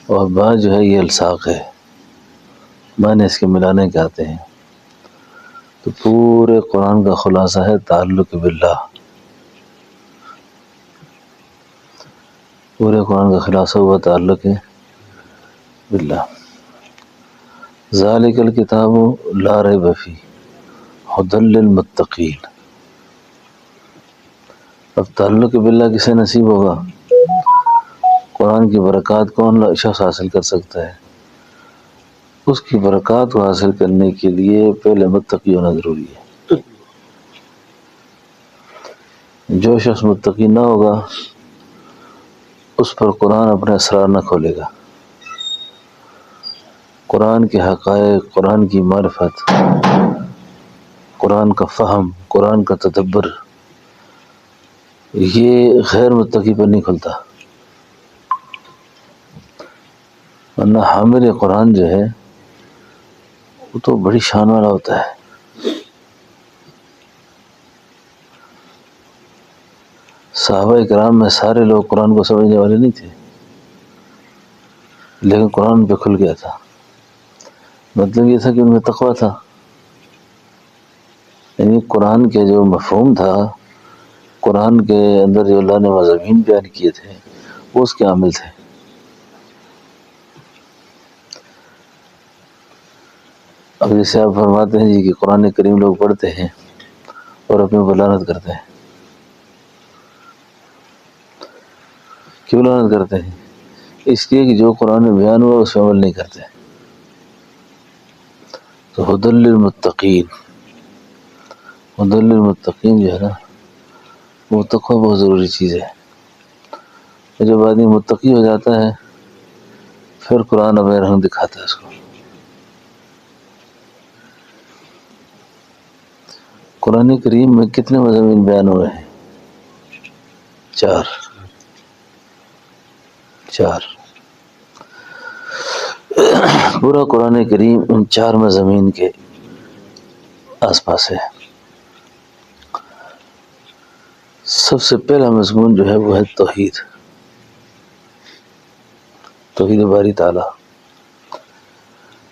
اور با جو ہے یہ الساق ہے، معنی اس کے ملانے کے آتے ہیں. تو پورے قرآن کا خلاصہ ہے تعلق باللہ. پورے قرآن کا خلاصہ ہوا تعلق باللہ. ذالک الکتاب لا ریب فیہ ھدی للمتقین. اب تعلق باللہ کسے نصیب ہوگا؟ قرآن کی برکات کون شخص حاصل کر سکتا ہے؟ اس کی برکات کو حاصل کرنے کے لیے پہلے متقی ہونا ضروری ہے. جو شخص متقی نہ ہوگا اس پر قرآن اپنے اسرار نہ کھولے گا. قرآن کے حقائق، قرآن کی معرفت، قرآن کا فہم، قرآن کا تدبر، یہ غیر متقی پر نہیں کھلتا. ورنہ حامل قرآن جو ہے وہ تو بڑی شان والا ہوتا ہے. صحابہ کرام میں سارے لوگ قرآن کو سمجھنے والے نہیں تھے، لیکن قرآن پہ کھل گیا تھا. مطلب یہ تھا کہ ان میں تقویٰ تھا، یعنی قرآن کے جو مفہوم تھا، قرآن کے اندر جو اللہ نے مضامین بیان کیے تھے وہ اس کے عامل تھے. اب جیسے آپ فرماتے ہیں جی کہ قرآن کریم لوگ پڑھتے ہیں اور اپنی بلانت کرتے ہیں. کیوں لعنت کرتے ہیں؟ اس لیے کہ جو قرآن میں بیان ہوا اس پہ عمل نہیں کرتے. تو ھدی للمتقین، ھدی للمتقین جو ہے نا وہ تقویٰ بہت ضروری چیز ہے. جب آدمی متقی ہو جاتا ہے پھر قرآن اپنے رنگ دکھاتا ہے اس کو. قرآن کریم میں کتنے مضامین بیان ہوئے ہیں؟ چار. پورا قرآن کریم ان چار مضامین کے آس پاس ہے. سب سے پہلا مضمون جو ہے وہ ہے توحید، توحید باری تعالیٰ.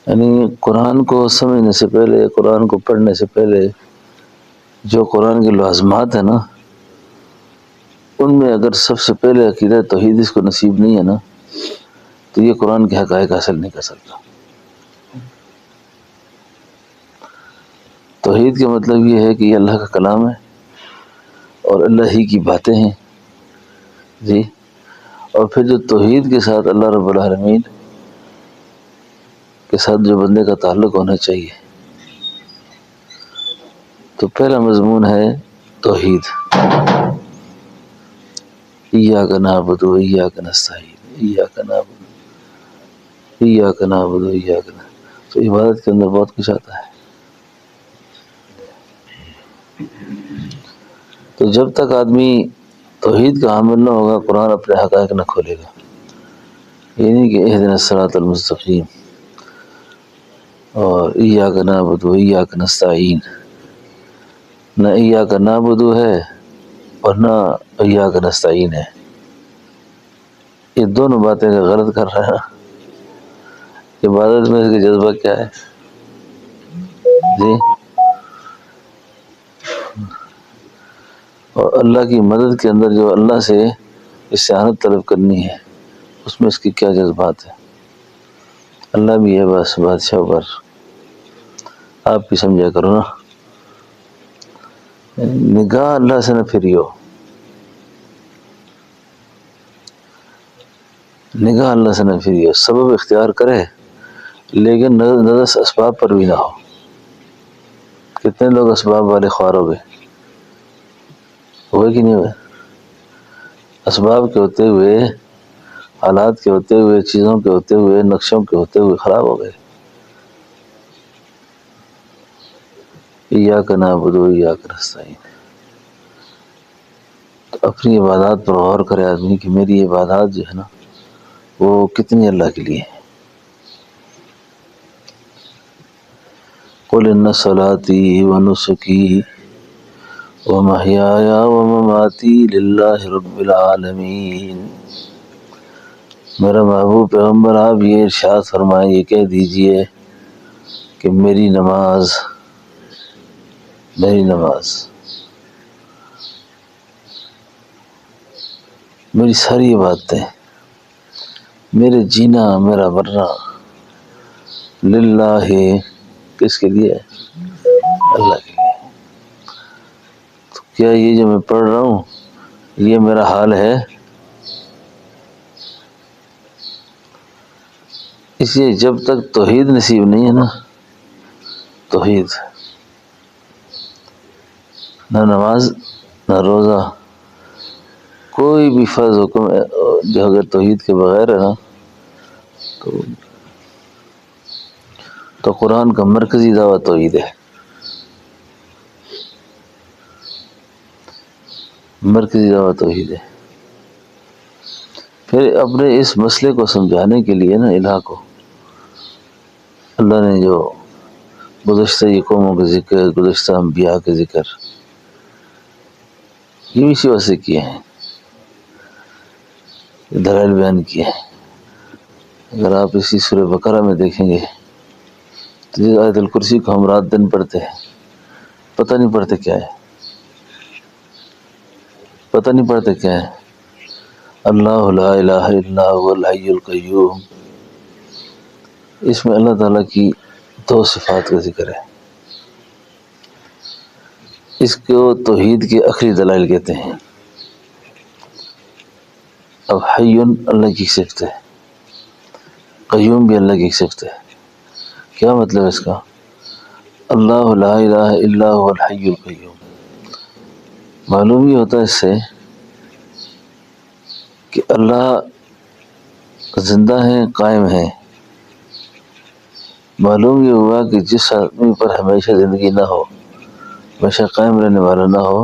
یعنی قرآن کو سمجھنے سے پہلے، قرآن کو پڑھنے سے پہلے جو قرآن کے لوازمات ہیں نا، ان میں اگر سب سے پہلے عقیدہ توحید اس کو نصیب نہیں ہے نا تو یہ قرآن کے حقائق حاصل نہیں کر سکتا. توحید کا مطلب یہ ہے کہ یہ اللہ کا کلام ہے اور اللہ ہی کی باتیں ہیں جی. اور پھر جو توحید کے ساتھ اللہ رب العالمین کے ساتھ جو بندے کا تعلق ہونا چاہیے، تو پہلا مضمون ہے توحید. ایاک نعبد و ایاک نستعین، ایاک نعبد ایاک نعبد و ایاک نستعین. تو عبادت کے اندر بہت کچھ آتا ہے. تو جب تک آدمی توحید کا حامل نہ ہوگا قرآن اپنے حقائق نہ کھولے گا. یہ نہیں کہ اہدنا الصراط المستقیم اور ایاک نعبد و ایاک نستعین، نہ ایاک نعبد ہے اور نہ ایاک نستعین ہے. یہ دونوں باتیں غلط کر رہا ہے. عبادت میں اس کا جذبہ کیا ہے جی؟ اور اللہ کی مدد کے اندر جو اللہ سے استعانت طلب کرنی ہے اس میں اس کی کیا جذبات ہے؟ اللہ بھی ہے بس بادشاہ پر، آپ بھی سمجھا کرو نا. نگاہ اللہ سے نہ پھریو، نگاہ اللہ سے نہ پھریو. سبب اختیار کرے لیکن نظر اسباب پر بھی نہ ہو. کتنے لوگ اسباب والے خوار ہو گئے، ہوئے کہ نہیں ہوئے؟ اسباب کے ہوتے ہوئے، حالات کے ہوتے ہوئے، چیزوں کے ہوتے ہوئے، نقشوں کے ہوتے ہوئے خراب ہو گئے. ایاک نعبد و ایاک نستعین. تو اپنی عبادات پر غور کرے آدمی کہ میری عبادات جو ہے نا وہ کتنی اللہ کے لیے ہیں. قل ان صلاتي ونسكي ومحياي ومماتي لله رب العالمين. میرا محبوب پیغمبر آپ یہ ارشاد فرمائیں، یہ کہہ دیجئے کہ میری نماز میری ساری عبادتیں، میرے جینا میرا مرنا للہ، کس کے لیے؟ اللہ کے لیے۔ تو کیا یہ جو میں پڑھ رہا ہوں یہ میرا حال ہے؟ اس لیے جب تک توحید نصیب نہیں ہے نا، توحید، نہ نماز نہ روزہ، کوئی بھی فرض حکم جو اگر توحید کے بغیر ہے نا تو قرآن کا مرکزی دعویٰ توحید ہے، مرکزی دعویٰ توحید ہے۔ پھر اپنے اس مسئلے کو سمجھانے کے لیے نا الہ کو اللہ نے جو گزشتہ یہ قوموں کے ذکر، گزشتہ انبیاء کے ذکر، یہ بھی اسی وجہ سے کیے ہیں، دلائل بیان کیے ہیں۔ اگر آپ اسی سورہ بقرہ میں دیکھیں گے تو جس آیت الکرسی کو ہم رات دن پڑھتے ہیں، پتہ نہیں پڑھتے کیا ہے، پتہ نہیں پڑھتے کیا ہے۔ اللہ لا الہ الا هو الحی القیوم، اس میں اللہ تعالیٰ کی دو صفات کا ذکر ہے، اس کو توحید کے آخری دلائل کہتے ہیں۔ اب حی اللہ کی صفت ہے، قیوم بھی اللہ کی صفت ہے۔ کیا مطلب ہے اس کا؟ اللہ لا الہ الا هو الحی القیوم، معلوم یہ ہوتا ہے اس سے کہ اللہ زندہ ہیں، قائم ہیں۔ معلوم یہ ہوا کہ جس آدمی پر ہمیشہ زندگی نہ ہو، ہمیشہ قائم رہنے والا نہ ہو،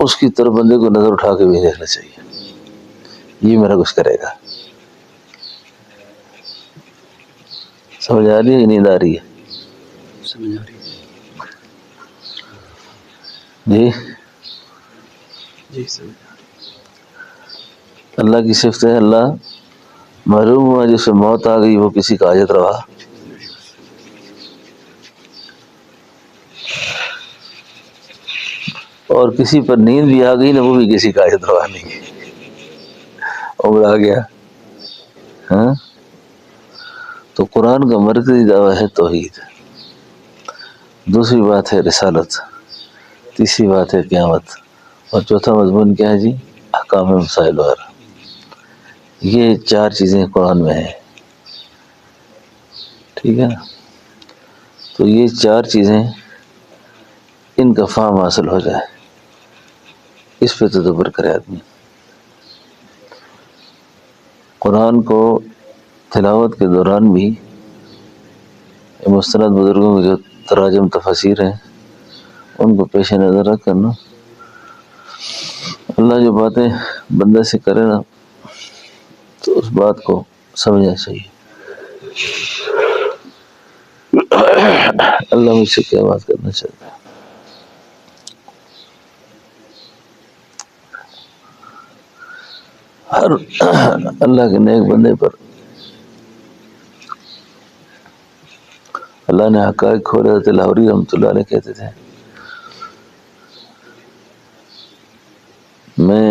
اس کی طرف بندے کو نظر اٹھا کے بھی دیکھنا چاہیے، یہ میرا کچھ کرے گا۔ سمجھ آ رہی ہے کہ نیند آ رہی ہے؟ سمجھ آ رہی ہے جی جی، سمجھ آ رہی اللہ کی صفت ہے، اللہ معلوم ہوا جسے موت آ گئی وہ کسی کا حاجت روا، اور کسی پر نیند بھی آ گئی نا وہ بھی کسی کا حاجت روا نہیں، عمر آ گیا۔ ہاں، تو قرآن کا مرکزی دعویٰ ہے توحید، دوسری بات ہے رسالت، تیسری بات ہے قیامت، اور چوتھا مضمون کیا ہے جی؟ احکام مسائل وغیرہ۔ یہ چار چیزیں قرآن میں ہیں، ٹھیک ہے نا؟ تو یہ چار چیزیں، ان کا فہم حاصل ہو جائے، اس پہ تدبر کرے آدمی۔ قرآن کو تلاوت کے دوران بھی مستند بزرگوں کے جو تراجم تفاسیر ہیں ان کو پیش نظر رکھ کرنا، اللہ جو باتیں بندے سے کرے نا تو اس بات کو سمجھنا چاہیے۔ اللہ مجھ سے کیا بات کرنا چاہتا ہے؟ ہر اللہ کے نیک بندے پر اللہ نے حقائق کھولے تھے۔ لاہوری رحمۃ اللہ علیہ کہتے تھے، میں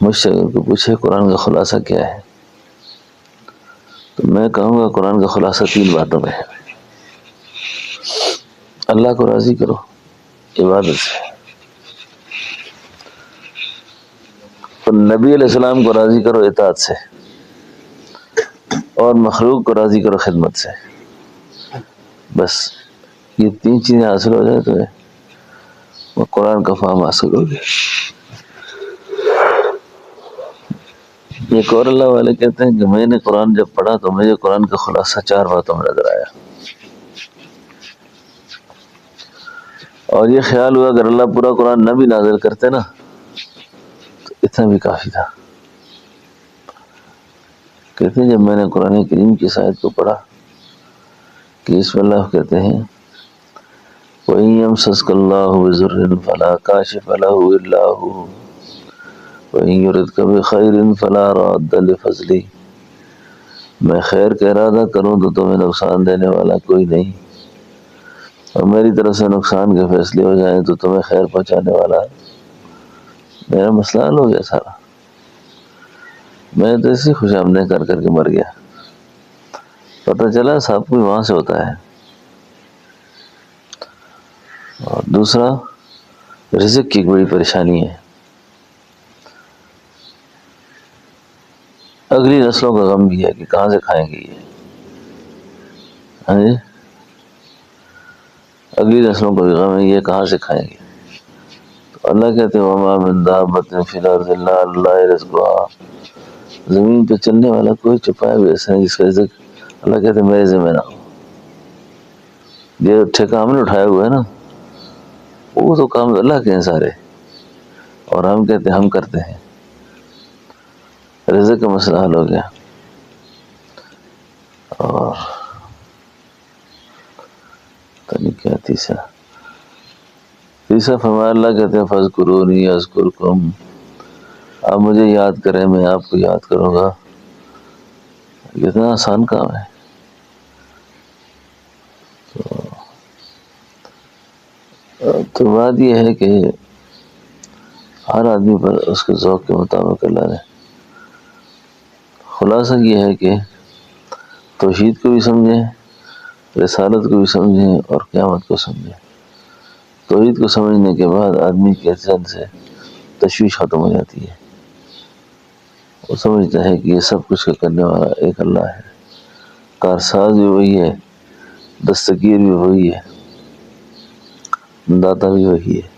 مجھ سے اگر کوئی پوچھے قرآن کا خلاصہ کیا ہے تو میں کہوں گا قرآن کا خلاصہ 3 باتوں میں ہے۔ اللہ کو راضی کرو عبادت سے، اور نبی علیہ السلام کو راضی کرو اطاعت سے، اور مخلوق کو راضی کرو خدمت سے۔ بس یہ 3 چیزیں حاصل ہو جائے تو وہ قرآن کا فہم حاصل ہو گیا۔ ایک اور اللہ والے کہتے ہیں کہ میں نے قرآن جب پڑھا تو مجھے قرآن کا خلاصہ 4 باتوں میں نظر آیا، اور یہ خیال ہوا اگر اللہ پورا قرآن نہ بھی نازل کرتے نا تو اتنا بھی کافی تھا۔ کہتے ہیں جب میں نے قرآن کریم کی اس آیت کو پڑھا کہ اس میں اللہ کہتے ہیں وَإِن يَمْسَسْكَ اللَّهُ بِضُرٍّ فَلَا كَاشِفَ لَهُ إِلَّا هُوَ وَإِن يُرِدْكَ بِخَيْرٍ فَلَا رَادَّ لِفَضْلِهِ، میں خیر کا ارادہ کروں تو تمہیں نقصان دینے والا کوئی نہیں، اور میری طرف سے نقصان کے فیصلے ہو جائیں تو تمہیں خیر پہنچانے والا ہے۔ میرا مسئلہ حل ہو گیا سارا، میں تو اسی خوش آمدید کر کر کے مر گیا۔ پتہ چلا سب کوئی وہاں سے ہوتا ہے۔ اور دوسرا، رزق کی ایک بڑی پریشانی ہے، اگلی نسلوں کا غم بھی ہے کہ کہاں سے کھائیں گے یہ۔ ہاں جی، اگلی نسلوں کا بھی غم ہے، یہ کہاں سے کھائیں گے۔ تو اللہ کہتے ہیں وَمَا مِن دَابَّةٍ فِي الْأَرْضِ إِلَّا عَلَى اللَّهِ رِزْقُهَا، زمین پہ چلنے والا کوئی چھپائے ہوئے ایسا ہے جس کا رزق اللہ کہتے ہیں میرے ذمہ نہ ہو۔ یہ ٹھیکہ ہم نے اٹھایا ہوا ہے نا، وہ تو کام اللہ کے ہیں سارے، اور ہم کہتے ہیں ہم کرتے ہیں۔ رزق کا مسئلہ حل ہو گیا۔ اور کیا تیسرا فرمایا، اللہ کہتے ہیں فَاذْكُرُونِي أَذْكُرْكُمْ، آپ مجھے یاد کریں میں آپ کو یاد کروں گا۔ کتنا آسان کام ہے۔ تو بات یہ ہے کہ ہر آدمی پر اس کے ذوق کے مطابق اللہ نے، خلاصہ یہ ہے کہ توحید کو بھی سمجھیں، رسالت کو بھی سمجھیں، اور قیامت کو سمجھیں۔ توحید کو سمجھنے کے بعد آدمی کے ذہن سے تشویش ختم ہو جاتی ہے، وہ سمجھتا ہے کہ یہ سب کچھ کا کرنے والا ایک اللہ ہے، کارساز بھی وہی ہے، دستگیر بھی وہی ہے، داتا بھی وہی ہے۔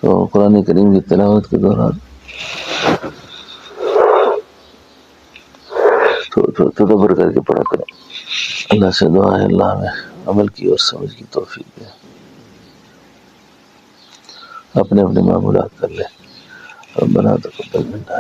تو قرآن کریم کی تلاوت کے دوران تدبر کر کے پڑھا کرو۔ اللہ سے دعا ہے اللہ ہمیں عمل کی اور سمجھ کی توفیق دے۔ اپنے اپنے معمولات کر لیں۔ ربنا تقبل منا